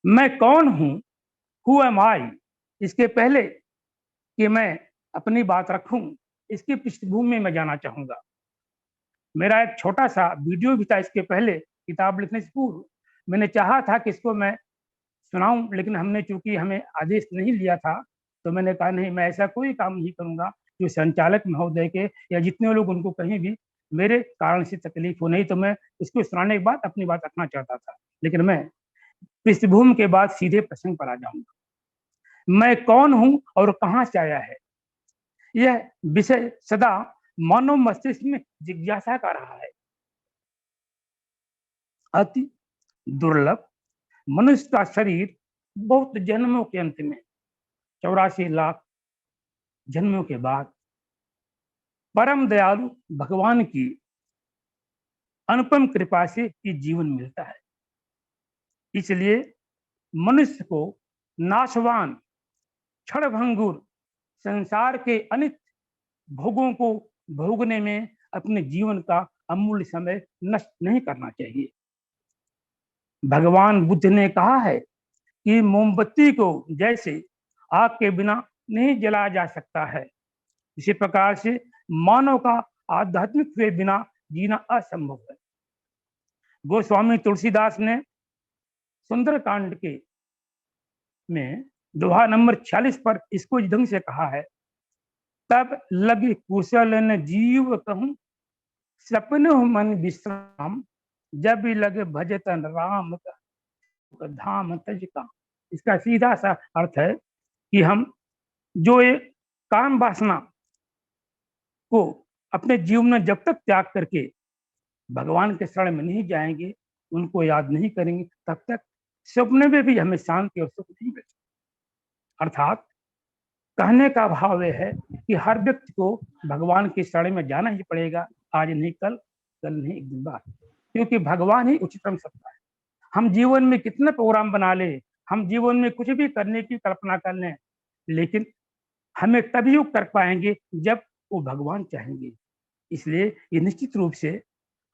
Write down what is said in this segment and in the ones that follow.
मैं कौन हूं, हु एम आई, इसके पहले कि मैं अपनी बात रखूं, इसकी पृष्ठभूमि में जाना चाहूंगा। मेरा एक छोटा सा वीडियो भी था इसके पहले, किताब लिखने से पूर्व। मैंने चाहा था कि इसको मैं सुनाऊं, लेकिन हमने चूंकि हमें आदेश नहीं लिया था, तो मैंने कहा नहीं, मैं ऐसा कोई काम नहीं करूंगा जो संचालक महोदय के या जितने लोग उनको कहीं भी मेरे कारण से तकलीफ हो। नहीं तो मैं इसको सुनाने के बाद अपनी बात रखना चाहता था, लेकिन मैं पृष्ठभूमि के बाद सीधे प्रसंग पर आ जाऊंगा। मैं कौन हूं और कहां से आया है, यह विषय सदा मानव मस्तिष्क में जिज्ञासा का रहा है। अति दुर्लभ मनुष्य का शरीर बहुत जन्मों के अंत में 84 लाख जन्मों के बाद परम दयालु भगवान की अनुपम कृपा से ये जीवन मिलता है। इसलिए मनुष्य को नाशवान क्षणभंगुर संसार के अनित भोगों को भोगने में अपने जीवन का अमूल्य समय नष्ट नहीं करना चाहिए। भगवान बुद्ध ने कहा है कि मोमबत्ती को जैसे आग के बिना नहीं जलाया जा सकता है, इसी प्रकार से मानव का आध्यात्मिक के बिना जीना असंभव है। गोस्वामी तुलसीदास ने सुंदरकांड के में दोहा नंबर 46 पर इसको इस ढंग से कहा है, तब लगी कुशल न जीव कहूं, सपने मन विश्राम, जब भी लगे भजतन राम का धाम तज का। इसका सीधा सा अर्थ है कि हम जो ये काम वासना को अपने जीवन में जब तक त्याग करके भगवान के शरण में नहीं जाएंगे, उनको याद नहीं करेंगे, तब तक सपने में भी हमें शांति और सुख नहीं मिल सकता। अर्थात कहने का भाव यह है कि हर व्यक्ति को भगवान के शरण में जाना ही पड़ेगा, आज नहीं कल, कल नहीं एक दिन बाद, क्योंकि भगवान ही उच्चतम सत्ता है। हम जीवन में कितने प्रोग्राम बना ले, हम जीवन में कुछ भी करने की कल्पना कर लें, लेकिन हमें तभी कर पाएंगे जब वो भगवान चाहेंगे। इसलिए ये निश्चित रूप से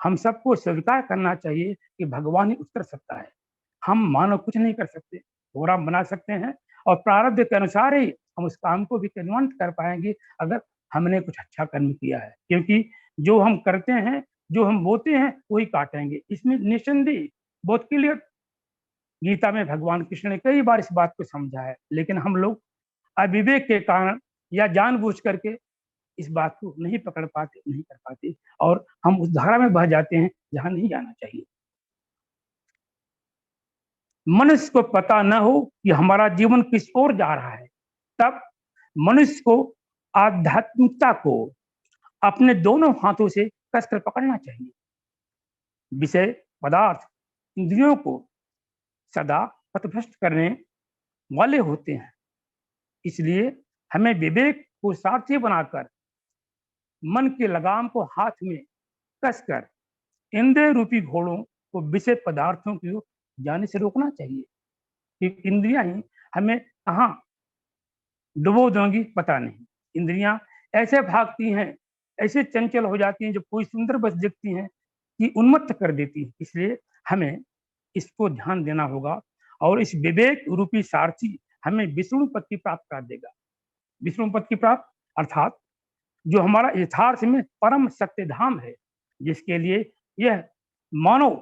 हम सबको स्वीकार करना चाहिए कि भगवान ही उत्तर सत्ता है। हम मानव कुछ नहीं कर सकते, प्रोग्राम बना सकते हैं और प्रारब्ध के अनुसार ही हम उस काम को भी क्रियान्वित कर पाएंगे अगर हमने कुछ अच्छा कर्म किया है, क्योंकि जो हम करते हैं, जो हम बोते हैं, वही काटेंगे। इसमें निसंदेह बहुत क्लियर गीता में भगवान कृष्ण ने कई बार इस बात को समझा है, लेकिन हम लोग अविवेक के कारण या जानबूझ करके इस बात को नहीं पकड़ पाते, नहीं कर पाते, और हम उस धारा में बह जाते हैं जहां नहीं जाना चाहिए। मनुष्य को पता न हो कि हमारा जीवन किस ओर जा रहा है, तब मनुष्य को आध्यात्मिकता को अपने दोनों हाथों से कसकर पकड़ना चाहिए। विषय पदार्थ इंद्रियों को सदा पथभ्रष्ट करने वाले होते हैं, इसलिए हमें विवेक को सारथी बनाकर मन के लगाम को हाथ में कसकर इंद्रिय रूपी घोड़ों को विषय पदार्थों की ओर जाने से रोकना चाहिए, कि इंद्रियां ही हमें कहाँ डुबो देंगी पता नहीं। इंद्रियां ऐसे भागती हैं, ऐसे चंचल हो जाती हैं, जब कोई सुंदर बस दिखती हैं कि उन्मत्त कर देती है। इसलिए हमें इसको ध्यान देना होगा और इस विवेक रूपी सारथी हमें विष्णु पद की प्राप्त कर देगा। विष्णु पद की प्राप्त अर्थात जो हमारा यथार्थ में परम सत्य धाम है, जिसके लिए यह मानव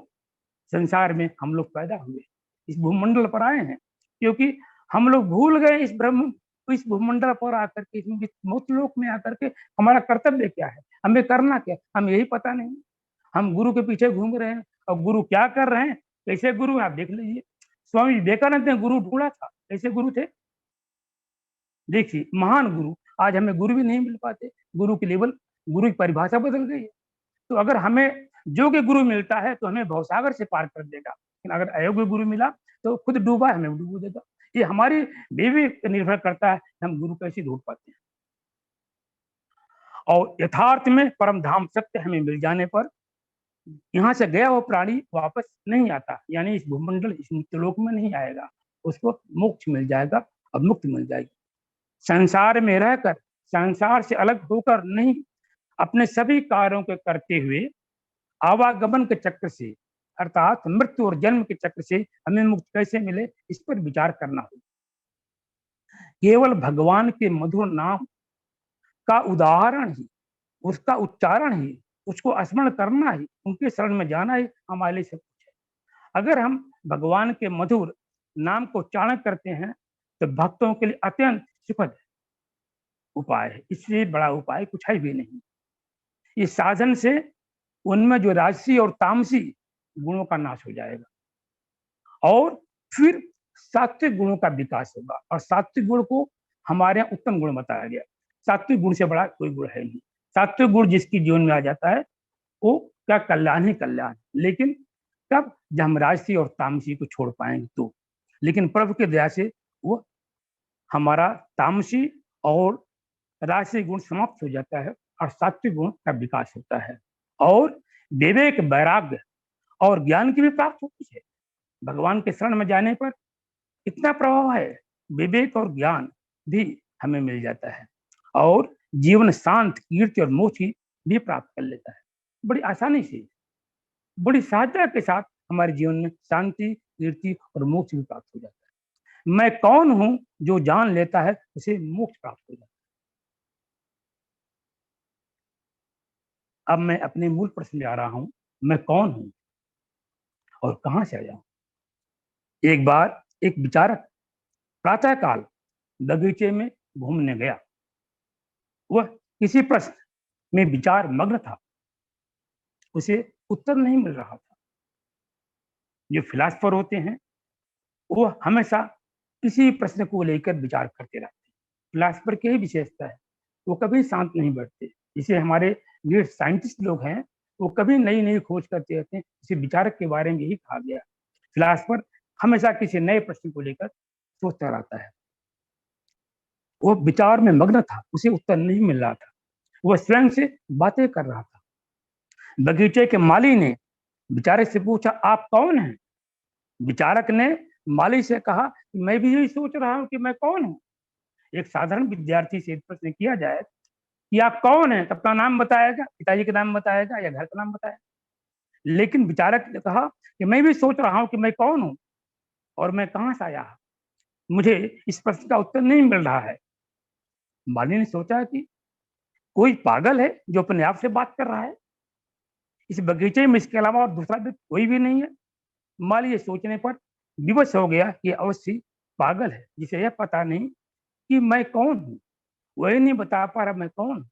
संसार में हम लोग पैदा हुए, इस भूमंडल पर आए हैं, क्योंकि हम लोग भूल गए इस भूमंडल पर आकर के, इस मृत्युलोक में आकर के हमारा कर्तव्य क्या है, हमें करना क्या, हमें यही पता नहीं। हम गुरु के पीछे घूम रहे हैं, और गुरु क्या कर रहे हैं, कैसे गुरु आप देख लीजिए। स्वामी विवेकानंद ने गुरु ढूंढा था, कैसे गुरु थे, देखिए महान गुरु। आज हमें गुरु भी नहीं मिल पाते, गुरु की लेवल, गुरु की परिभाषा बदल गई है। तो अगर हमें योग्य गुरु मिलता है तो हमें भवसागर से पार कर देगा, लेकिन अगर अयोग्य गुरु मिला तो खुद डूबा है हमें डूब देगा। ये हमारी विवेक पर निर्भर करता है, हम गुरु कैसे ढूंढ पाते हैं। और यथार्थ में परम धाम सत्य हमें मिल जाने पर यहाँ से गया वो प्राणी वापस नहीं आता, यानी इस भूमंडल, इस मृत्युलोक में नहीं आएगा, उसको मोक्ष मिल जाएगा और मुक्ति मिल जाएगी। संसार में रहकर, संसार से अलग होकर नहीं, अपने सभी कार्यों के करते हुए आवागमन के चक्र से, अर्थात मृत्यु और जन्म के चक्र से हमें मुक्ति कैसे मिले, इस पर विचार करना होगा। केवल भगवान के मधुर नाम का उदाहरण ही, उसका उच्चारण ही, उसको स्मरण करना ही, उनके शरण में जाना ही हमारे लिए सब कुछ है। अगर हम भगवान के मधुर नाम को उच्चारण करते हैं तो भक्तों के लिए अत्यंत सुखद उपाय है, इससे बड़ा उपाय कुछ है भी नहीं। इस साधन से उनमें जो राजसी और तामसी गुणों का नाश हो जाएगा और फिर सात्विक गुणों का विकास होगा। और सात्विक गुण को हमारे यहाँ उत्तम गुण बताया गया, सात्विक गुण से बड़ा कोई गुण है नहीं। सात्विक गुण जिसकी जीवन में आ जाता है वो क्या कल्याण ही कल्याण, लेकिन तब जब हम राजसी और तामसी को छोड़ पाएंगे तो। लेकिन प्रभु की दया से वो हमारा तामसी और राजसी गुण समाप्त हो जाता है और सात्विक गुण का विकास होता है, और विवेक, वैराग्य और ज्ञान की भी प्राप्त होती है। भगवान के शरण में जाने पर इतना प्रभाव है, विवेक और ज्ञान भी हमें मिल जाता है, और जीवन शांत, कीर्ति और मोक्ष भी प्राप्त कर लेता है। बड़ी आसानी से, बड़ी सहजता के साथ हमारे जीवन में शांति, कीर्ति और मोक्ष भी प्राप्त हो जाता है। मैं कौन हूं जो जान लेता है उसे मोक्ष प्राप्त हो जाता है। अब मैं अपने मूल प्रश्न में आ रहा हूं, मैं कौन हूं और कहां से आया हूं। एक बार एक विचारक प्रातःकाल बगीचे में घूमने गया। वह किसी प्रश्न में विचार मग्न था, उसे उत्तर नहीं मिल रहा था। जो फिलासफर होते हैं वो हमेशा किसी प्रश्न को लेकर विचार करते रहते हैं। फिलासफर की ही विशेषता है, वो कभी शांत नहीं बैठते। जिसे हमारे ग्रेट साइंटिस्ट लोग हैं, वो कभी नई नई खोज करते रहते हैं। इसे विचारक के बारे में यही कहा गया, फिलासफर हमेशा किसी नए प्रश्न को लेकर सोचता रहता है। वो विचार में मग्न था, उसे उत्तर नहीं मिल रहा था, वह स्वयं से बातें कर रहा था। बगीचे के माली ने विचारक से पूछा, आप कौन हैं? विचारक ने माली से कहा, मैं भी यही सोच रहा हूं कि मैं कौन हूं। एक साधारण विद्यार्थी से प्रश्न किया जाए कि आप कौन हैं, तब का नाम बताएगा, पिताजी का नाम बताएगा या घर का नाम बताएगा। लेकिन विचारक ने कहा कि मैं भी सोच रहा हूं कि मैं कौन हूं और मैं कहां से आया, मुझे इस प्रश्न का उत्तर नहीं मिल रहा है। माली ने सोचा कि कोई पागल है जो अपने आप से बात कर रहा है, इस बगीचे में इसके अलावा और दूसरा भी कोई भी नहीं है। माली ये सोचने पर विवश हो गया कि अवश्य पागल है, जिसे यह पता नहीं कि मैं कौन हूँ, वही नहीं बता पा रहा मैं कौन हूँ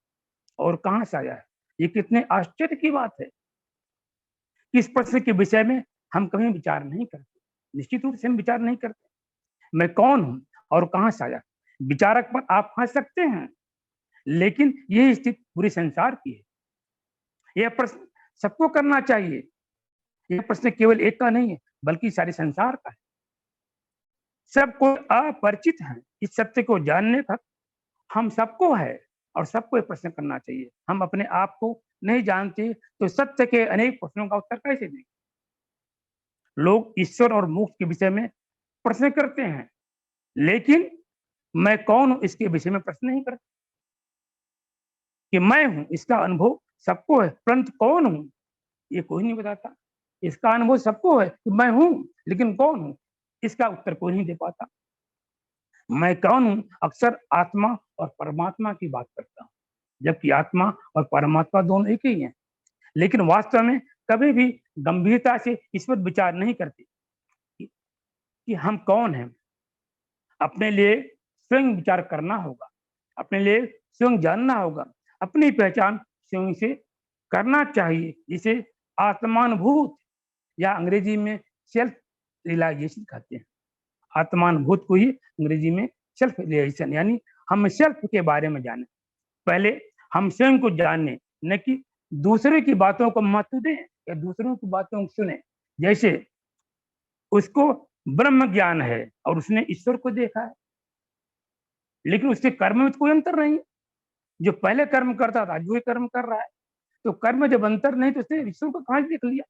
और कहाँ से आया है। ये कितने आश्चर्य की बात है। इस प्रश्न के विषय में हम कभी विचार नहीं करते, निश्चित रूप से हम विचार नहीं करते, मैं कौन हूँ और कहाँ से आया। विचारक पर आप हंस सकते हैं, लेकिन यही स्थिति पूरे संसार की है। यह प्रश्न सबको करना चाहिए। यह प्रश्न केवल एक का नहीं है, बल्कि सारे संसार का है। सब कोई अपरिचित है, इस सत्य को जानने तक हम सबको है और सबको ये प्रश्न करना चाहिए। हम अपने आप को नहीं जानते तो सत्य के अनेक प्रश्नों का उत्तर कैसे देंगे। लोग ईश्वर और मोक्ष के विषय में प्रश्न करते हैं, लेकिन मैं कौन हूं इसके विषय में प्रश्न नहीं करते। कि मैं हूं इसका अनुभव सबको है, परंतु कौन हूं ये कोई नहीं बताता। इसका अनुभव सबको है कि मैं हूं, लेकिन कौन हूं इसका उत्तर कोई नहीं दे पाता। मैं कौन हूं अक्सर आत्मा और परमात्मा की बात करता हूं, जबकि आत्मा और परमात्मा दोनों एक ही हैं। लेकिन वास्तव में कभी भी गंभीरता से इस पर विचार नहीं करते कि हम कौन हैं। अपने लिए स्वयं विचार करना होगा, अपने लिए स्वयं जानना होगा, अपनी पहचान स्वयं से करना चाहिए, जिसे आत्मानुभूत या अंग्रेजी में सेल्फ रियलाइजेशन कहते हैं। आत्मानुभूत को ही अंग्रेजी में सेल्फ रियलाइजेशन, यानी हम सेल्फ के बारे में जाने। पहले हम स्वयं को जानने, न कि दूसरे की बातों को महत्व दें या दूसरों की बातों को सुने। जैसे उसको ब्रह्म ज्ञान है और उसने ईश्वर को देखा है, लेकिन उसके कर्म में तो कोई अंतर नहीं है। जो पहले कर्म करता था आज वही कर्म कर रहा है, तो कर्म में जब अंतर नहीं तो उसने ईश्वर को कहाँ देख लिया।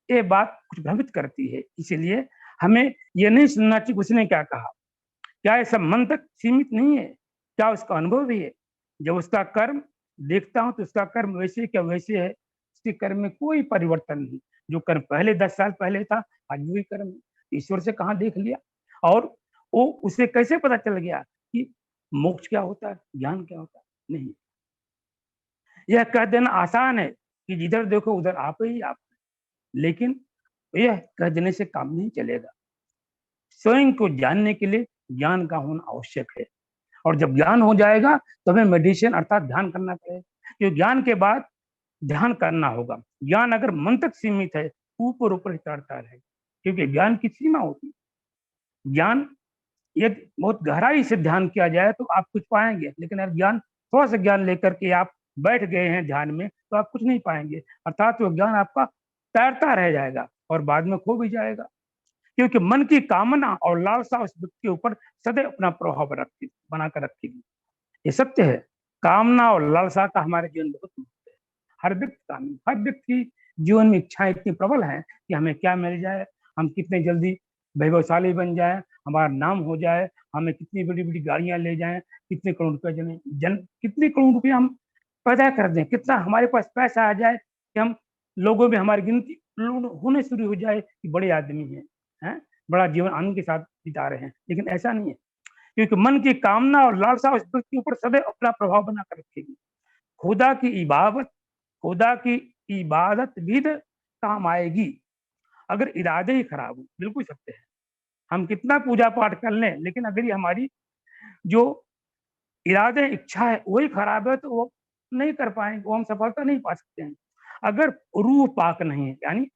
ये बात कुछ भ्रमित करती है। इसीलिए हमें ये नहीं सुनना चाहिए उसने क्या कहा। क्या ये सब मन तक सीमित नहीं है, क्या उसका अनुभव भी है। जब उसका कर्म देखता हूं तो उसका कर्म वैसे क्या वैसे है, उसके कर्म में कोई परिवर्तन नहीं। जो कर्म पहले 10 साल पहले था आज वही कर्म है। ईश्वर से कहाँ देख लिया। और वो उसे कैसे पता चल गया कि मोक्ष क्या होता है, ज्ञान क्या होता है। नहीं, यह कह देना आसान है कि जिधर देखो उधर आप ही आप, लेकिन यह कह देने से काम नहीं चलेगा। स्वयं को जानने के लिए ज्ञान का होना आवश्यक है, और जब ज्ञान हो जाएगा तो हमें मेडिटेशन अर्थात ध्यान करना पड़ेगा, क्योंकि ज्ञान के बाद ध्यान करना होगा। ज्ञान अगर मन तक सीमित है, ऊपर ऊपर चढ़ता रहेगा, क्योंकि ज्ञान की सीमा होती है। ज्ञान यदि बहुत गहराई से ध्यान किया जाए तो आप कुछ पाएंगे, लेकिन अगर ज्ञान थोड़ा सा ज्ञान लेकर के आप बैठ गए हैं ध्यान में तो आप कुछ नहीं पाएंगे, अर्थात वो ज्ञान आपका तैरता रह जाएगा और बाद में खो भी जाएगा। क्योंकि मन की कामना और लालसा उस व्यक्ति के ऊपर सदैव अपना प्रभाव बनाकर रखेगी। ये सत्य है। कामना और लालसा का हमारे जीवन में बहुत महत्व है। हर व्यक्ति की जीवन में इच्छाएं इतनी प्रबल हैं कि हमें क्या मिल जाए, हम कितने जल्दी वैभवशाली बन जाए, हमारा नाम हो जाए, हमें कितनी बड़ी बड़ी गाड़ियां ले जाएं, कितने करोड़ रुपए कितने करोड़ रुपए हम पैदा कर दें, कितना हमारे पास पैसा आ जाए कि हम लोगों में हमारी गिनती होने शुरू हो जाए कि बड़े आदमी हैं, बड़ा जीवन आनंद के साथ बिता रहे हैं। लेकिन ऐसा नहीं है, क्योंकि मन की कामना और लालसा उस व्यक्ति के ऊपर सदैव अपना प्रभाव बनाकर रखेगी। खुदा की इबादत खुदा की इबादत भी काम आएगी अगर इरादे ही खराब हो। बिल्कुल सत्य है। हम कितना पूजा पाठ कर लें, लेकिन अगर ये हमारी जो इरादे इच्छा है वही खराब है तो वो नहीं कर पाएंगे, वो हम सफलता नहीं पा सकते हैं। अगर रूह पाक नहीं है, यानी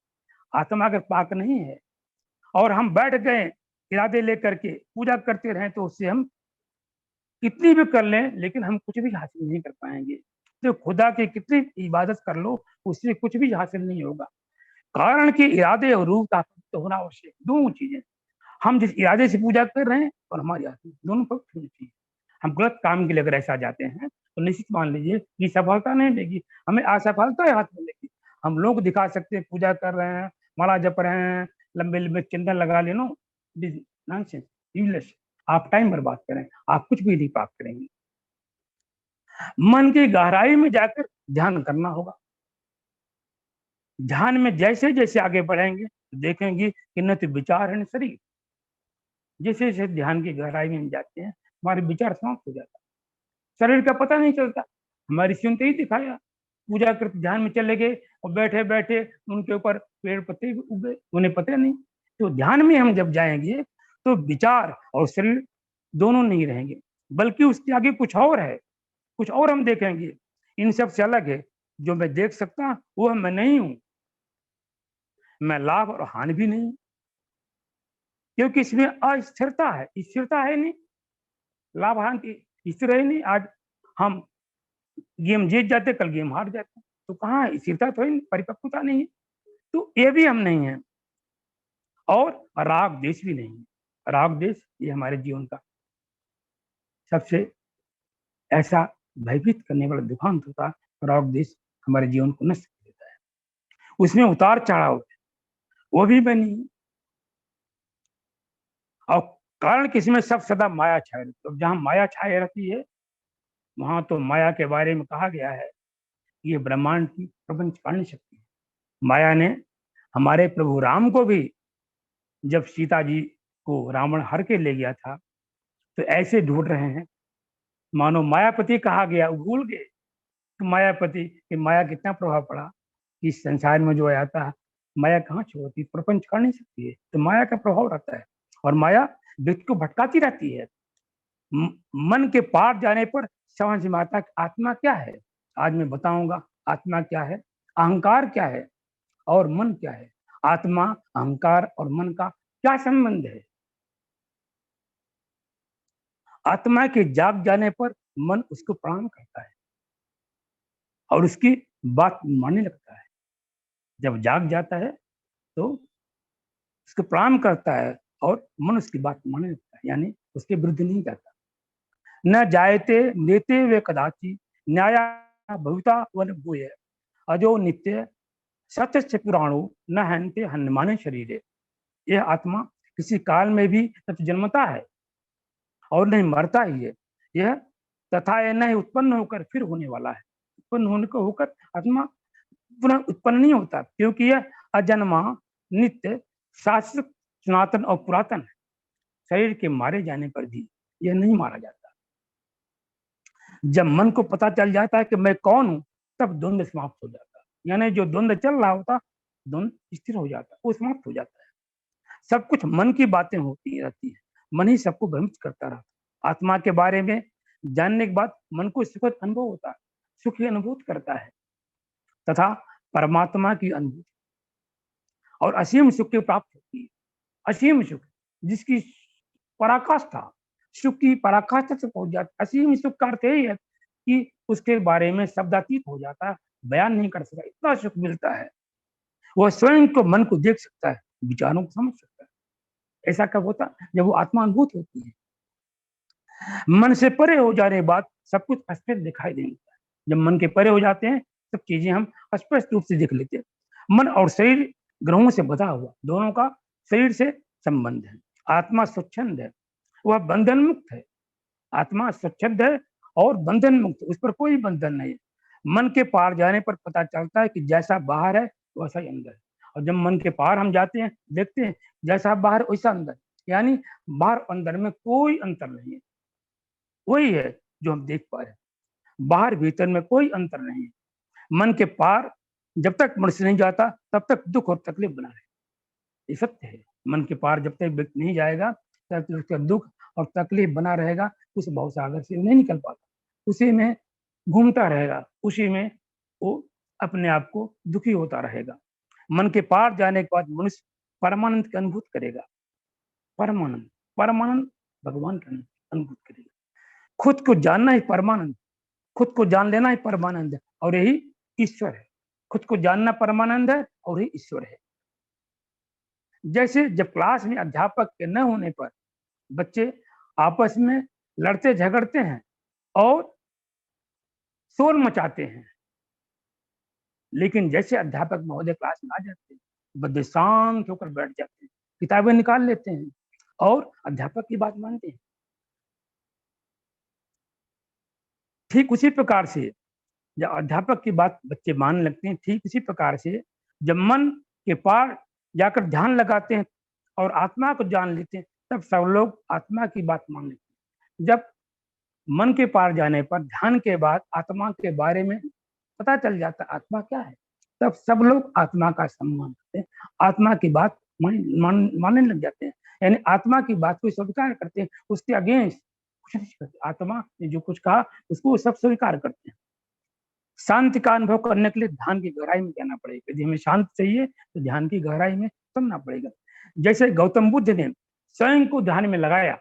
आत्मा अगर पाक नहीं है और हम बैठ गए इरादे लेकर के पूजा करते रहें तो उससे हम कितनी भी कर लें लेकिन हम कुछ भी हासिल नहीं कर पाएंगे। तो खुदा की कितनी इबादत कर लो उससे कुछ भी हासिल नहीं होगा। कारण के इरादे और रूह का पवित्र होना आवश्यक, दोनों चीजें। हम जिस इरादे से पूजा कर रहे हैं और हमारी आत्मा दोनों पवित्र होनी चाहिए। हम गलत काम के लिए अगर ऐसा जाते हैं तो निश्चित मान लीजिए कि सफलता नहीं मिलेगी, हमें असफलता हाथ मिलेगी। हम लोग दिखा सकते हैं पूजा कर रहे हैं, माला जप रहे हैं, लंबे लंबे चंदन लगा लेनो, नॉनसेंस, यूजलेस। आप टाइम बर्बाद करें, आप कुछ भी नहीं प्राप्त करेंगे। मन की गहराई में जाकर ध्यान करना होगा। ध्यान में जैसे जैसे आगे बढ़ेंगे तो देखेंगे कि न तो विचार है न शरीर। जैसे जैसे ध्यान की गहराई में जाते हैं हमारे विचार समाप्त हो जाता है, शरीर का पता नहीं चलता। हमारी ऋषियों ने ही दिखाया, पूजा करते ध्यान में चले गए और बैठे बैठे उनके ऊपर पेड़ पत्ते उग गए, उन्हें पता नहीं। तो ध्यान में हम जब जाएंगे तो विचार और शरीर दोनों नहीं रहेंगे, बल्कि उसके आगे कुछ और है, कुछ और हम देखेंगे। इन सब से अलग है जो मैं देख सकता हूं वो मैं नहीं हूं। मैं लाभ और हानि भी नहीं, क्योंकि इसमें अस्थिरता है, स्थिरता है नहीं। लाभ हानि स्थिर है नहीं। आज हम गेम जीत जाते, कल गेम हार जाते, तो कहाँ है स्थिरता, तो परिपक्वता नहीं है। तो ये भी हम नहीं है, और राग देश भी नहीं है। राग देश ये हमारे जीवन का सबसे ऐसा भयभीत करने वाला दुखांत होता है। राग देश हमारे जीवन को नष्ट कर देता है, उसमें उतार चढ़ाव वो भी मैं नहीं। और कारण किसमें सब सदा माया छाए रहती, तो जहां माया छाए रहती है वहां तो माया के बारे में कहा गया है, ये ब्रह्मांड की प्रपंच पालनी शक्ति है। माया ने हमारे प्रभु राम को भी, जब सीता जी को रावण हर के ले गया था, तो ऐसे ढूंढ रहे हैं मानो मायापति कहा गया, भूल गए कि मायापति कि माया कितना प्रभाव पड़ा। इस संसार में जो आता है, माया कहाँ छोड़ती, प्रपंच कर नहीं सकती है, तो माया का प्रभाव रहता है और माया व्यक्ति को भटकाती रहती है। मन के पार जाने पर समझ में आता कि आत्मा क्या है। आज मैं बताऊंगा आत्मा क्या है, अहंकार क्या है और मन क्या है। आत्मा, अहंकार और मन का क्या संबंध है। आत्मा के जाग जाने पर मन उसको प्रणाम करता है और उसकी बात मानने लगता है। जब जाग जाता है तो उसको प्रणाम करता है और मन उसकी बात मानने लगता है, यानी उसके विरुद्ध नहीं जाता। न जायते नेते वे कदाचि न्याया भविता वन भूय अजो नित्य सत्य पुराणो न हनते हनुमाने शरीरे। यह आत्मा किसी काल में भी न तो जन्मता है और नहीं मरता ही है। यह तथा यह नहीं उत्पन्न होकर फिर होने वाला है। उत्पन्न होने को होकर आत्मा पुनः उत्पन्न नहीं होता, क्योंकि यह अजन्मा, नित्य, शाश्वत, सनातन और पुरातन है। शरीर के मारे जाने पर भी यह नहीं मारा जाता। जब मन को पता चल जाता है कि मैं कौन हूं, तब द्वंद्व समाप्त हो जाता है। यानी जो द्वंद्व चल रहा होता, द्वंद्व स्थिर हो जाता है, वो समाप्त हो जाता है। सब कुछ मन की बातें होती रहती है, मन ही सबको भ्रमित करता रहता। आत्मा के बारे में जानने के बाद मन को सुखद अनुभव होता है, सुख की अनुभूति करता है तथा परमात्मा की अनुभूति और असीम सुख की प्राप्त होती है। असीम सुख जिसकी पराकाष्ठा, सुख की पराकाष्ठा से पहुंच जाता। असीम सुख का अर्थ यही है कि उसके बारे में शब्दातीत हो जाता है, बयान नहीं कर सकता, इतना सुख मिलता है। वह स्वयं को, मन को देख सकता है, विचारों को समझ सकता है। ऐसा कब होता, जब वो आत्मा अनुभूत होती है। मन से परे हो जाने के बाद सब कुछ स्पष्ट दिखाई देने लगता है। जब मन के परे हो जाते हैं, सब चीजें हम स्पष्ट रूप से देख लेते हैं। मन और शरीर ग्रहों से बधा हुआ, दोनों का शरीर से संबंध है। आत्मा स्वच्छंद है, वह बंधन मुक्त है। आत्मा स्वच्छंद है और बंधन मुक्त, उस पर कोई बंधन नहीं है। मन के पार जाने पर पता चलता है कि जैसा बाहर है वैसा ही अंदर है। और जब मन के पार हम जाते हैं, देखते हैं जैसा बाहर वैसा अंदर, यानी बाहर अंदर में कोई अंतर नहीं है। वही है जो हम देख पा रहे हैं, बाहर भीतर में कोई अंतर नहीं है। मन के पार जब तक मनुष्य नहीं जाता, तब तक दुख और तकलीफ बना रहे, ये सत्य है। मन के पार जब तक व्यक्ति नहीं जाएगा, तब तक उसका दुख और तकलीफ बना रहेगा। उस भवसागर से नहीं निकल पाता, उसी में घूमता रहेगा, उसी में वो अपने आप को दुखी होता रहेगा। मन के पार जाने के बाद मनुष्य परमानंद की अनुभूति करेगा। परमानंद, परमानंद भगवान की अनुभूति करेगा। खुद को जानना ही परमानंद, खुद को जान लेना ही परमानंद है और यही ईश्वर है। खुद को जानना परमानंद है और यही ईश्वर है। जैसे जब क्लास में अध्यापक के न होने पर बच्चे आपस में लड़ते झगड़ते हैं और शोर मचाते हैं, लेकिन जैसे अध्यापक महोदय क्लास में आ जाते हैं, बच्चे शांत होकर बैठ जाते हैं, किताबें निकाल लेते हैं और अध्यापक की बात मानते हैं। ठीक उसी प्रकार से जब अध्यापक की बात बच्चे मानने लगते हैं, ठीक इसी प्रकार से जब मन के पार जाकर ध्यान लगाते हैं और आत्मा को जान लेते हैं, तब सब लोग आत्मा की बात मान लेते हैं। जब मन के पार जाने पर ध्यान के बाद आत्मा के बारे में पता चल जाता है आत्मा क्या है, तब सब लोग आत्मा का सम्मान करते हैं, आत्मा की बात मानने लग जाते हैं। यानी आत्मा की बात को स्वीकार करते हैं, उसके अगेंस्ट कुछ नहीं करते। आत्मा ने जो कुछ कहा उसको सब स्वीकार करते हैं। शांति का अनुभव करने के लिए ध्यान की गहराई में जाना पड़ेगा। यदि हमें शांत चाहिए तो ध्यान की गहराई में सुनना पड़ेगा। जैसे गौतम बुद्ध ने स्वयं को ध्यान में लगाया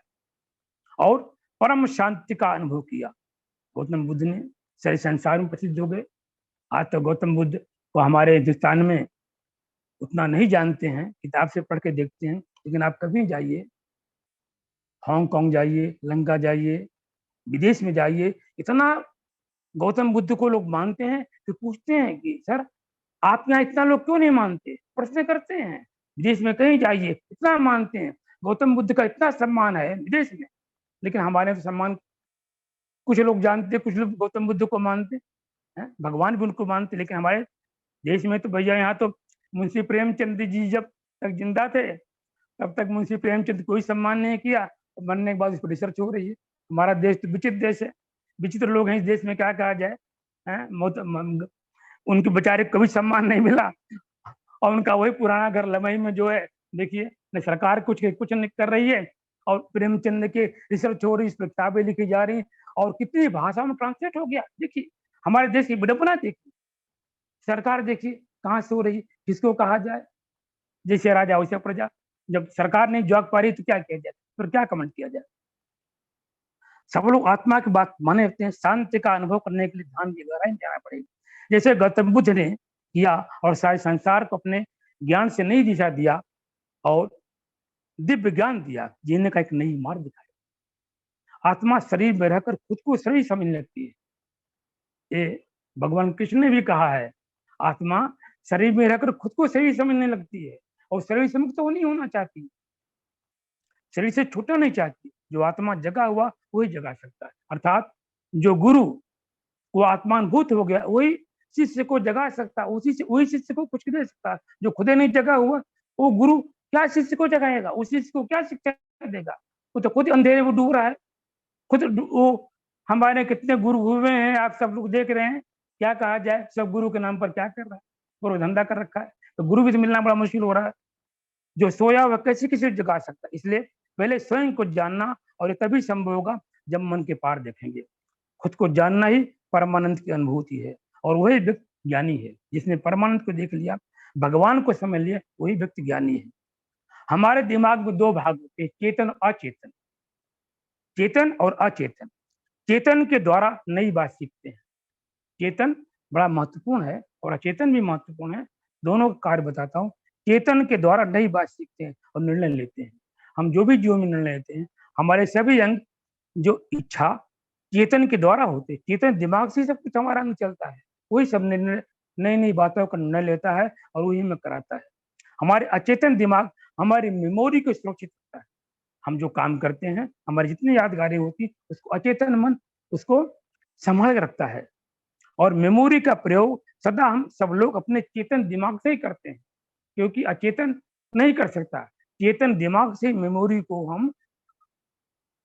और परम शांति का अनुभव किया। गौतम बुद्ध ने सारे संसार में प्रसिद्ध हो गए। आज तो गौतम बुद्ध को हमारे हिंदुस्तान में उतना नहीं जानते हैं, किताब से पढ़ के देखते हैं, लेकिन आप कभी जाइए, हांगकांग जाइए, लंका जाइए, विदेश में जाइए, इतना गौतम बुद्ध को लोग मानते हैं कि पूछते हैं कि सर आप यहाँ इतना लोग क्यों नहीं मानते, प्रश्न करते हैं। विदेश में कहीं जाइए इतना मानते हैं, गौतम बुद्ध का इतना सम्मान है विदेश में, लेकिन हमारे तो सम्मान कुछ लोग जानते, कुछ लोग गौतम बुद्ध को मानते हैं, भगवान भी उनको मानते, लेकिन हमारे देश में तो भैया यहाँ तो मुंशी प्रेमचंद जी जब तक जिंदा थे तब तक मुंशी प्रेमचंद कोई सम्मान नहीं किया, तो मरने के बाद इस पर रिसर्च हो रही है। हमारा देश तो विचित्र देश है, विचित्र लोग हैं इस देश में, क्या कहा जाए। उनके बेचारे कभी सम्मान नहीं मिला, और उनका वही पुराना घर लमही में जो है, देखिए न सरकार कुछ नहीं कर रही है, और प्रेमचंद के रिसर्च हो रही, इस पर किताबें लिखी जा रही, और कितनी भाषा में ट्रांसलेट हो गया। देखिए हमारे देश की विडंबना देखिए, सरकार देखिए कहाँ से हो रही, किसको कहा जाए, जैसे राजा वैसे प्रजा। जब सरकार नहीं जवाब पा रही तो क्या किया जाए, फिर क्या कमेंट किया जाए। सब लोग आत्मा की बात माने रखते हैं, शांति का अनुभव करने के लिए ध्यान की गहराई में जाना पड़ेगा, जैसे गौतम बुद्ध ने किया, और सारे संसार को अपने ज्ञान से नई दिशा दिया और दिव्य ज्ञान दिया, जीने का एक नई मार्ग दिखाया। आत्मा शरीर में रहकर खुद को शरीर समझने लगती है, ये भगवान कृष्ण ने भी कहा है, आत्मा शरीर में रहकर खुद को शरीर समझने लगती है, और शरीर से मुक्त तो नहीं होना चाहती, शरीर से छूटना नहीं चाहती। जो आत्मा जगा हुआ वही जगा सकता है, अर्थात जो गुरु वो आत्मानुभूत हो गया वही शिष्य को जगा सकता, उसी से वही शिष्य को कुछ दे सकता। जो खुदे नहीं जगा हुआ वो गुरु क्या शिष्य को जगाएगा, उस शिष्य को क्या शिक्षा देगा, वो तो खुद अंधेरे में डूब रहा है। खुद वो हमारे कितने गुरु हुए हैं, आप सब लोग देख रहे हैं, क्या कहा जाए, सब गुरु के नाम पर क्या कर रहा है, गुरु धंधा कर रखा है, तो गुरु भी तो मिलना बड़ा मुश्किल हो रहा है। जो सोया वह कैसे किसी को जगा सकता है, इसलिए पहले स्वयं को जानना, और ये तभी संभव होगा जब मन के पार देखेंगे। खुद को जानना ही परमानंद की अनुभूति है, और वही व्यक्ति ज्ञानी है, जिसने परमानंद को देख लिया, भगवान को समझ लिया, वही व्यक्ति ज्ञानी है। हमारे दिमाग में दो भाग होते हैं, चेतन और अचेतन। चेतन और अचेतन, चेतन के द्वारा नई बात सीखते हैं, चेतन बड़ा महत्वपूर्ण है और अचेतन भी महत्वपूर्ण है, दोनों का कार्य बताता हूँ। चेतन के द्वारा नई बात सीखते हैं और निर्णय लेते हैं। हम जो भी जीवन में निर्णय लेते हैं, हमारे सभी अंग जो इच्छा चेतन के द्वारा होते, चेतन दिमाग से सब कुछ हमारा अंग चलता है, वही सब निर्णय नई नई बातों का निर्णय लेता है और वही में कराता है। हमारे अचेतन दिमाग हमारी मेमोरी को सुरक्षित करता है। हम जो काम करते हैं, हमारी जितनी यादगारें होती, उसको अचेतन मन उसको संभाल रखता है, और मेमोरी का प्रयोग सदा हम सब लोग अपने चेतन दिमाग से ही करते हैं, क्योंकि अचेतन नहीं कर सकता। चेतन दिमाग से मेमोरी को हम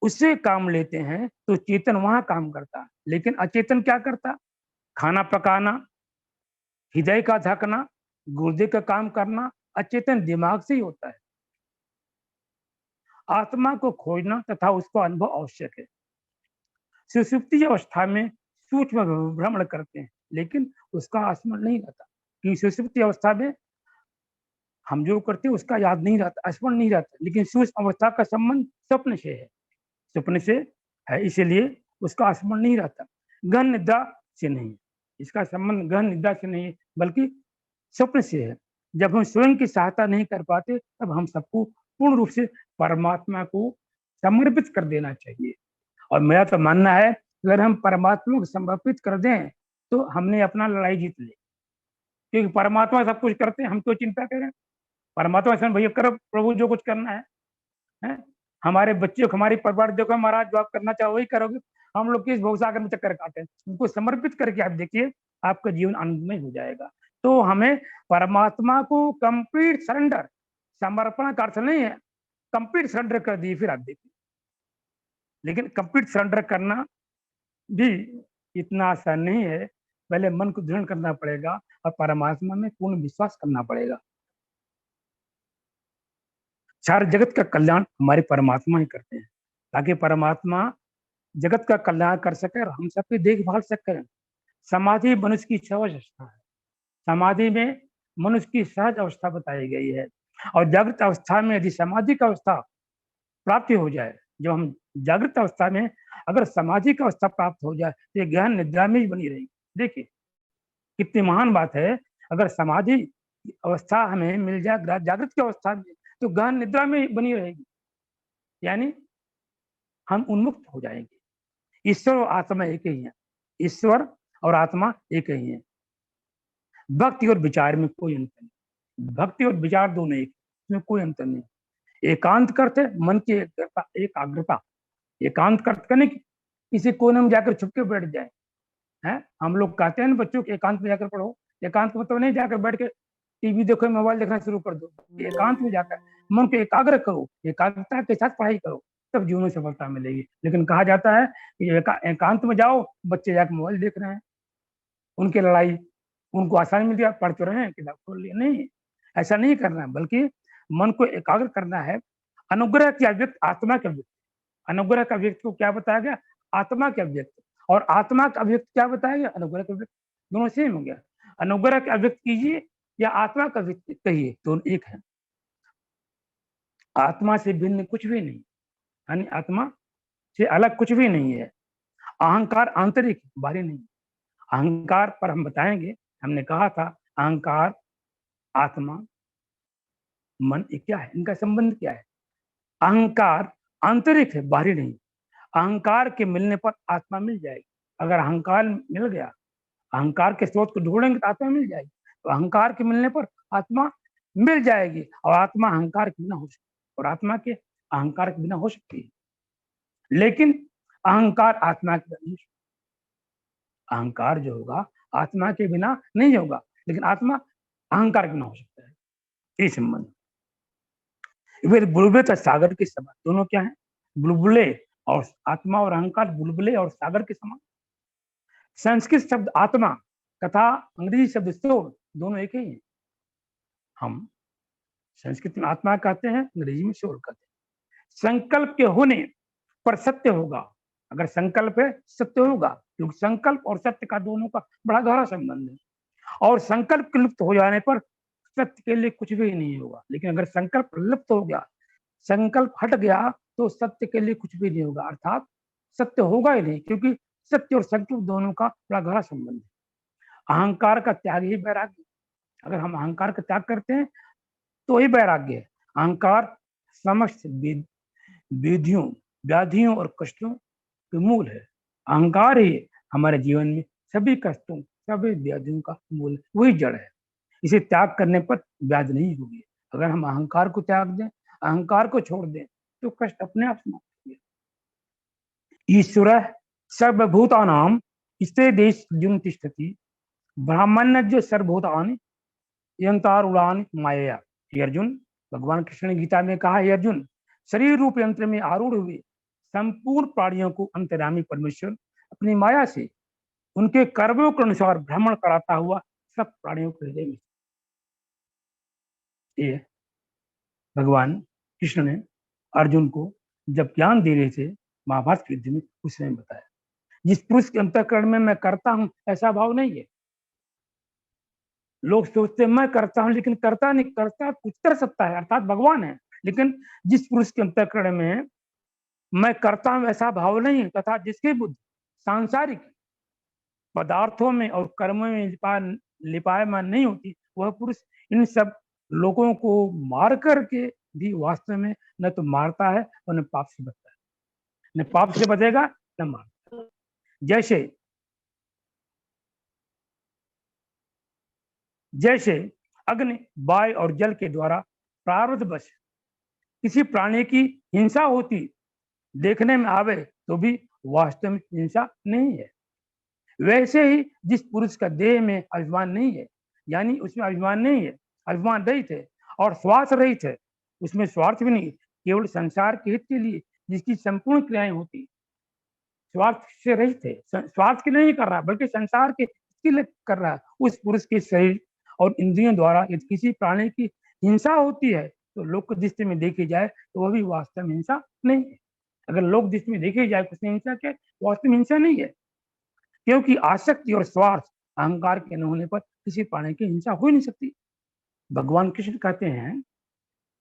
उससे काम लेते हैं, तो चेतन वहां काम करता, लेकिन अचेतन क्या करता, खाना पकाना, हृदय का धड़कना, गुर्दे का काम करना अचेतन दिमाग से ही होता है। आत्मा को खोजना तथा उसका अनुभव आवश्यक है। सुषुप्ति अवस्था में सूक्ष्म भ्रमण करते हैं, लेकिन उसका स्मरण नहीं रहता, कि सुषुप्ति अवस्था में हम जो करते हैं उसका याद नहीं रहता, स्मरण नहीं रहता, लेकिन सूक्ष्म अवस्था का संबंध स्वप्न से है, स्वप्न से है, इसीलिए उसका स्मरण नहीं रहता। गहन निद्रा से नहीं, इसका संबंध गहन निद्रा से नहीं, बल्कि स्वप्न से है। जब हम स्वयं की सहायता नहीं कर पाते, तब हम सबको पूर्ण रूप से परमात्मा को समर्पित कर देना चाहिए। और मेरा तो मानना है, अगर हम परमात्मा को समर्पित कर दें तो हमने अपना लड़ाई जीत ली, क्योंकि परमात्मा सब कुछ करते हैं, हम क्यों चिंता करें। परमात्मा से भैया करो प्रभु जो कुछ करना है? हमारे बच्चे को, हमारी परिवार देखो महाराज जो आप करना चाहो वही करोगे, हम लोग किस भवसागर में चक्कर काटे, उनको समर्पित करके आप देखिए, आपका जीवन आनंदमय हो जाएगा। तो हमें परमात्मा को कंप्लीट सरेंडर, समर्पण का अर्थ नहीं है कंप्लीट सरेंडर कर दिए फिर आप देखिए, लेकिन कंप्लीट सरेंडर करना भी इतना आसान नहीं है, पहले मन को दृढ़ करना पड़ेगा और परमात्मा में पूर्ण विश्वास करना पड़ेगा। सारे जगत का कल्याण हमारे परमात्मा ही करते हैं, ताकि परमात्मा जगत का कल्याण कर सके और हम सबकी देखभाल सके। समाधि मनुष्य की सहज अवस्था है, समाधि में मनुष्य की सहज अवस्था बताई गई है, और जागृत अवस्था में यदि समाधि का अवस्था प्राप्ति हो जाए, जब हम जागृत अवस्था में अगर समाधि का अवस्था प्राप्त हो जाए तो ये गहन निद्रा में ही बनी रहेगी। देखिए कितनी महान बात है, अगर समाधि अवस्था हमें मिल जाए जागृत की अवस्था में, तो गहन निद्रा में बनी रहेगी, यानी हम उन्मुक्त हो जाएंगे। ईश्वर और आत्मा एक ही है, ईश्वर और आत्मा एक ही है। भक्ति और विचार में कोई अंतर नहीं, भक्ति और विचार दोनों एक, इसमें कोई अंतर नहीं। एकांत करते मन की एकाग्रता, एकांत करने की, किसी कोने में जाकर छुप के बैठ जाए है। हम लोग कहते हैं ना बच्चों को एकांत में जाकर पढ़ो, एकांत में तो नहीं जाकर बैठ के टीवी देखो, मोबाइल देखना शुरू कर दो, एकांत में जाकर मन को एकाग्र करो, एकाग्रता के साथ पढ़ाई करो, तब जीवन में सफलता मिलेगी। लेकिन कहा जाता है कि एकांत में जाओ, बच्चे जाकर मोबाइल देख रहे हैं, उनकी लड़ाई उनको आसानी मिल गया, पढ़ तो रहे हैं, किताब खोल लिया, नहीं, ऐसा नहीं करना है, बल्कि मन को एकाग्र करना है। अनुग्रह की अभिव्यक्ति आत्मा की अभिव्यक्ति, अनुग्रह का व्यक्ति को क्या बताया गया, आत्मा की अभिव्यक्ति, और आत्मा का अभिव्यक्ति क्या बताया गया, अनुग्रह का व्यक्ति, दोनों सेम हो गया। अनुग्रह की अभिव्यक्ति कीजिए या आत्मा का व्यक्ति कहिए, दोनों एक है। आत्मा से भिन्न कुछ भी नहीं, यानी आत्मा से अलग कुछ भी नहीं है। अहंकार आंतरिक, बाहरी नहीं। अहंकार पर हम बताएंगे, हमने कहा था अहंकार, आत्मा, मन, ये क्या है, इनका संबंध क्या है। अहंकार आंतरिक है, बाहरी नहीं। अहंकार के मिलने पर आत्मा मिल जाएगी। अगर अहंकार मिल गया, अहंकार के स्रोत को ढूंढेंगे तो आत्मा मिल जाएगी। तो अहंकार के मिलने पर आत्मा मिल जाएगी, और आत्मा अहंकार के बिना हो सकती है, और आत्मा के अहंकार के बिना हो सकती है। लेकिन अहंकार आत्मा के बिना नहीं, अहंकार जो होगा आत्मा के बिना नहीं होगा, लेकिन आत्मा अहंकार के बिना हो सकता है। ये संबंध। बुलबुले तो सागर के समान, दोनों क्या है, बुलबुले, और आत्मा और अहंकार बुलबुले और सागर के समान। संस्कृत शब्द आत्मा तथा अंग्रेजी शब्द सोल, दोनों एक ही है। हम संस्कृत में आत्मा कहते हैं, अंग्रेजी में सोल कहते हैं। संकल्प के होने पर सत्य होगा, अगर संकल्प है सत्य होगा, क्योंकि संकल्प और सत्य का दोनों का बड़ा गहरा संबंध है। और संकल्प के लुप्त हो जाने पर सत्य के लिए कुछ भी नहीं होगा। लेकिन अगर संकल्प लुप्त हो गया, संकल्प हट गया, तो सत्य के लिए कुछ भी नहीं होगा, अर्थात सत्य होगा ही नहीं, क्योंकि सत्य और संकल्प दोनों का बड़ा गहरा संबंध है। अहंकार का त्याग ही वैराग्य। अगर हम अहंकार का त्याग करते हैं तो ही वैराग्य है। अहंकार समस्त विधियों, व्याधियों और कष्टों के मूल है। अहंकार ही हमारे जीवन में सभी कष्टों, सभी व्याधियों का मूल, वही जड़ है। इसे त्याग करने पर व्याधि नहीं होगी। अगर हम अहंकार को त्याग दें, अहंकार को छोड़ दें, तो कष्ट अपने आप समाप्त होंगे। ईश्वर सर्वभूतानां स्थितिर्जुन तिष्ठति ब्राह्मण्य सर्वभूतानि यंत्रारूढ़ानि मायया। हे अर्जुन, भगवान कृष्ण ने गीता में कहा, हे अर्जुन, शरीर रूप यंत्र में आरूढ़ हुए संपूर्ण प्राणियों को अंतर्यामी परमेश्वर अपनी माया से उनके कर्मों के अनुसार भ्रमण कराता हुआ सब प्राणियों के हृदय में। ये भगवान कृष्ण ने अर्जुन को जब ज्ञान दे रहे थे महाभारत के युद्ध में, उसने बताया, जिस पुरुष के अंतःकरण में मैं करता हूं ऐसा भाव नहीं है। लोग सोचते हैं मैं करता हूं, लेकिन करता नहीं, करता कुछ कर सकता है, अर्थात भगवान है। लेकिन जिस पुरुष के अंतःकरण में मैं करता हूं ऐसा भाव नहीं है, तथा जिसकी बुद्धि सांसारिक पदार्थों में और कर्मों में लिपायमान नहीं होती, वह पुरुष इन सब लोगों को मार करके भी वास्तव में न तो मारता है और न पाप से बचता है, न पाप से बचेगा न मारता। जैसे अग्नि, वायु और जल के द्वारा प्रारब्धवश किसी प्राणी की हिंसा होती देखने में आवे, तो भी वास्तव में हिंसा नहीं है। वैसे ही जिस पुरुष का देह में अभिमान नहीं है, यानी उसमें अभिमान नहीं है, अभिमान रहित है और स्वार्थ रहित है, उसमें स्वार्थ भी नहीं, केवल संसार के हित के लिए जिसकी संपूर्ण क्रियाएं होती, स्वार्थ से रहित है, स्वार्थ के लिए नहीं कर रहा, बल्कि संसार के लिए कर रहा है, उस पुरुष के शरीर और इंद्रियों द्वारा यदि किसी प्राणी की हिंसा होती है, तो लोक दृष्टि में देखी जाए तो वह भी वास्तव में हिंसा नहीं है। अगर लोक दृष्टि में देखी जाए उसने हिंसा क्या, वास्तव में हिंसा नहीं है, क्योंकि आसक्ति और स्वार्थ अहंकार के न होने पर किसी प्राणी की हिंसा हो ही नहीं सकती। भगवान कृष्ण कहते हैं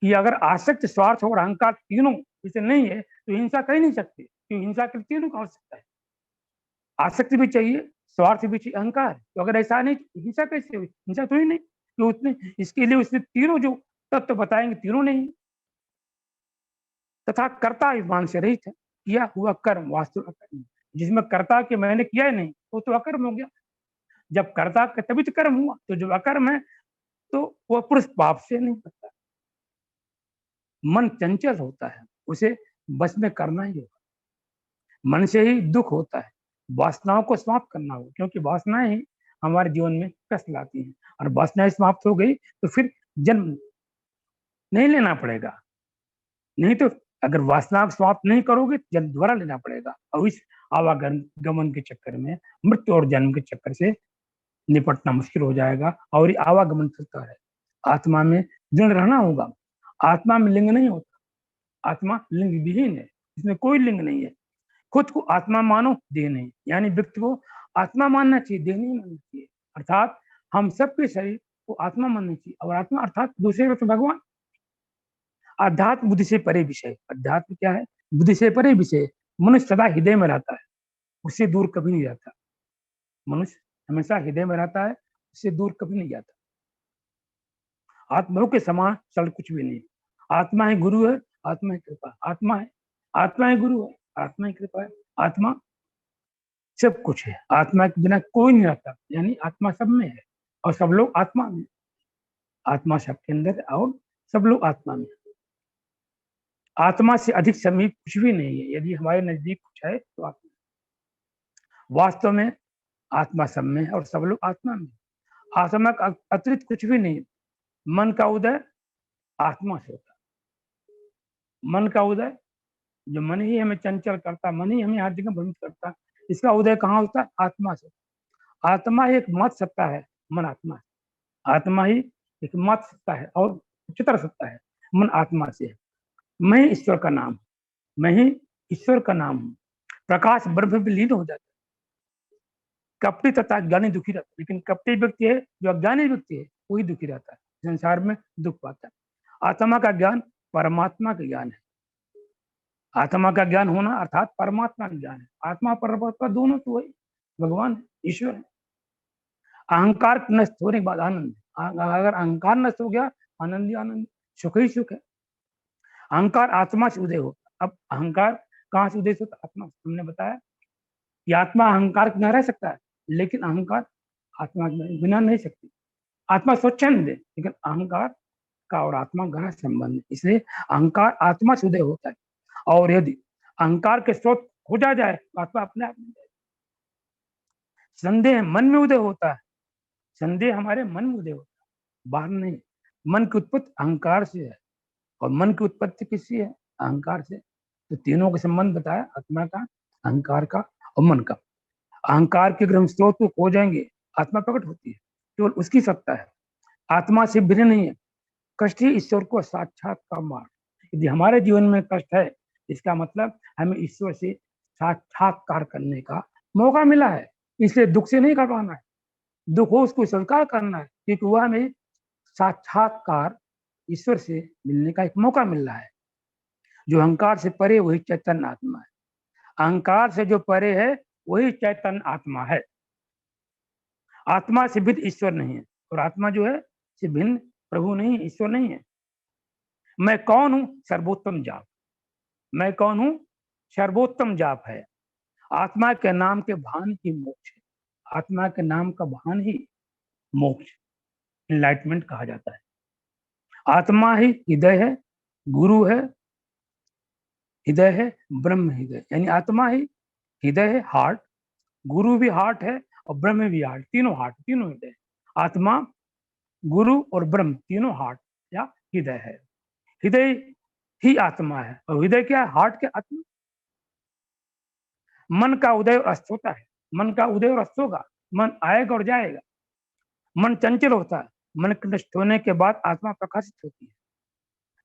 कि अगर आसक्ति, स्वार्थ और अहंकार तीनों इसे नहीं है तो हिंसा कर ही नहीं सकते, क्योंकि हिंसा के तीनों का आवश्यकता है। आसक्ति भी चाहिए, स्वार्थ भी चाहिए, अहंकार। तो अगर ऐसा नहीं तो हिंसा कैसे हुई, हिंसा तो ही नहीं। तो उसने इसके लिए उसने तीनों जो तत्व बताएंगे तीनों नहीं। तथा कर्ता अभिमान से रहित है, किया हुआ कर्म वास्तव जिसमें कर्ता के मैंने किया ही नहीं, वो तो अकर्म हो गया। जब कर्ता का तभी तो कर्म हुआ, तो जो अकर्म है तो वह पुरुष पाप से नहीं करता। मन चंचल होता है, उसे बस में करना ही होगा। मन से ही दुख होता है, वासनाओं को समाप्त करना होगा, क्योंकि वासनाएं ही हमारे जीवन में कष्ट लाती हैं, और वासनाएं समाप्त हो गई तो फिर जन्म नहीं लेना पड़ेगा। नहीं तो अगर वासना समाप्त नहीं करोगे जन्म दोबारा लेना पड़ेगा, और इस आवागमन के चक्कर में, मृत्यु और जन्म के चक्कर से निपटना मुश्किल हो जाएगा और ये आवागमन चलता है। आत्मा में दृढ़ रहना होगा। आत्मा में लिंग नहीं होता, आत्मा लिंग विहीन है, इसमें कोई लिंग नहीं है। खुद को आत्मा मानो, देह नहीं। यानी व्यक्ति को आत्मा मानना चाहिए, देह नहीं मानना चाहिए। अर्थात हम सबके शरीर को आत्मा मानना चाहिए, और आत्मा अर्थात दूसरे व्यक्ति भगवान। अध्यात्म बुद्धि से परे विषय। अध्यात्म क्या है? बुद्धि से परे विषय। मनुष्य सदा हृदय में रहता है, उससे दूर कभी नहीं जाता। मनुष्य हमेशा हृदय में रहता है, उससे दूर कभी नहीं जाता। आत्माओं के समान चल कुछ भी नहीं। आत्मा ही गुरु है, आत्मा ही कृपा। आत्मा है, आत्मा ही गुरु है, आत्मा ही कृपा है। आत्मा सब कुछ है, आत्मा के बिना कोई नहीं रहता। यानी आत्मा सब में है और सब लोग आत्मा में। आत्मा सबके अंदर और सब लोग आत्मा में। आत्मा से अधिक समीप कुछ भी नहीं है। यदि हमारे नजदीक कुछ है तो आत्मा। वास्तव में आत्मा सब में है और सब लोग आत्मा में। आत्मा का अतिरिक्त कुछ भी नहीं। मन का उदय आत्मा से होता है। मन का उदय, जो मन ही हमें चंचल करता, मन ही हमें हर जगह भ्रमित करता, इसका उदय कहाँ होता है? आत्मा से। आत्मा एक मत सत्ता है, मन आत्मा है। आत्मा ही एक मत सत्ता है और उच्चतर सत्ता है। मन आत्मा से है। मैं ईश्वर का नाम, मैं ही ईश्वर का नाम हूँ। प्रकाश ब्रह्म में लीन हो जाता है। कपटी तथा ज्ञानी दुखी रहता है, लेकिन कपटी व्यक्ति है, जो अज्ञानी व्यक्ति है, वही दुखी रहता है, संसार में दुख पाता है। आत्मा का ज्ञान परमात्मा का ज्ञान है। आत्मा का ज्ञान होना अर्थात परमात्मा का ज्ञान है। आत्मा परमात्मा दोनों तो वही भगवान ईश्वर है। अहंकार नष्ट होने के बाद आनंद। अगर अहंकार नष्ट हो गया, आनंद ही आनंद, सुख ही सुख है। अहंकार आत्मा से उदय होता। अब अहंकार कहाँ से उदय होता? आत्मा। हमने बताया कि आत्मा अहंकार के बिना रह सकता है, लेकिन अहंकार आत्मा के बिना नहीं सकती। आत्मा स्वच्छंद है, लेकिन अहंकार का और आत्मा गहरा संबंध है। इसलिए अहंकार आत्मा से उदय होता है, और यदि अहंकार के स्रोत खोजा जाए तो आत्मा अपने आप में। संदेह मन में उदय होता है, संदेह हमारे मन में उदय होता है, बाहर नहीं। मन की उत्पत्ति अहंकार से है, और मन की उत्पत्ति किससे है? अहंकार से। तो तीनों का संबंध बताया, आत्मा का, अहंकार का और मन का। अहंकार के अगर हम स्रोत को खोजेंगे, आत्मा प्रकट होती है, केवल उसकी सत्ता है, आत्मा से भिन्न नहीं है। कष्ट ही ईश्वर को साक्षात्कार मार्ग। यदि हमारे जीवन में कष्ट है, इसका मतलब हमें ईश्वर से साक्षात्कार करने का मौका मिला है। इसलिए दुख से नहीं घबराना है, दुख हो उसको स्वीकार करना है, क्योंकि वह हमें साक्षात्कार ईश्वर से मिलने का एक मौका मिल रहा है। जो अहंकार से परे वही चैतन्य आत्मा है। अहंकार से जो परे है वही चैतन्य आत्मा है। आत्मा से भिन्न ईश्वर नहीं है, और आत्मा जो है से भिन्न प्रभु नहीं, ईश्वर नहीं है। मैं कौन हूं? सर्वोत्तम जाप। मैं कौन हूं? सर्वोत्तम जाप है। आत्मा के नाम के भान ही मोक्ष है। आत्मा के नाम का भान ही मोक्ष, एनलाइटमेंट कहा जाता है। आत्मा ही हृदय है, गुरु है, हृदय है, ब्रह्म हृदय। यानी आत्मा ही हृदय है, हार्ट, गुरु भी हार्ट है, और ब्रह्म भी हार्ट, तीनों हार्ट, तीनों हृदय। आत्मा, गुरु और ब्रह्म तीनों हार्ट या हृदय है। हृदय ही आत्मा है, और हृदय क्या है? हार्ट के आत्मा। मन का उदय और अस्त होता है, मन का उदय और अस्त होगा, मन आएगा और जाएगा। मन चंचल होता है, मन के नष्ट होने के बाद आत्मा प्रकाशित होती है।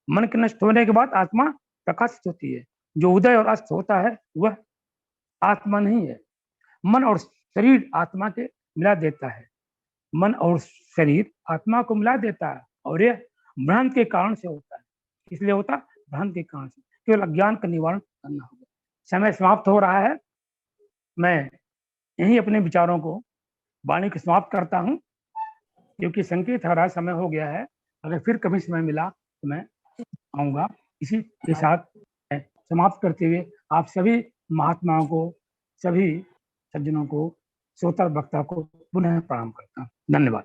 मन के नष्ट होने के बाद आत्मा प्रकाशित होती है। जो उदय और अस्त होता है वह आत्मा नहीं है। मन और शरीर आत्मा के मिला देता है, मन और शरीर आत्मा को मिला देता है, और यह भ्रांत के कारण से होता है। इसलिए होता भ्रांत के कारण से। केवल अज्ञान का निवारण करना होगा। समय समाप्त हो रहा है, मैं यही अपने विचारों को, वाणी को समाप्त करता हूँ, क्योंकि संकेत हो रहा है, समय हो गया है। अगर फिर कभी समय मिला तो मैं आऊँगा। इसी के साथ समाप्त करते हुए आप सभी महात्माओं को, सभी सज्जनों को, श्रोता वक्ता को पुनः प्रणाम करता हूँ। धन्यवाद।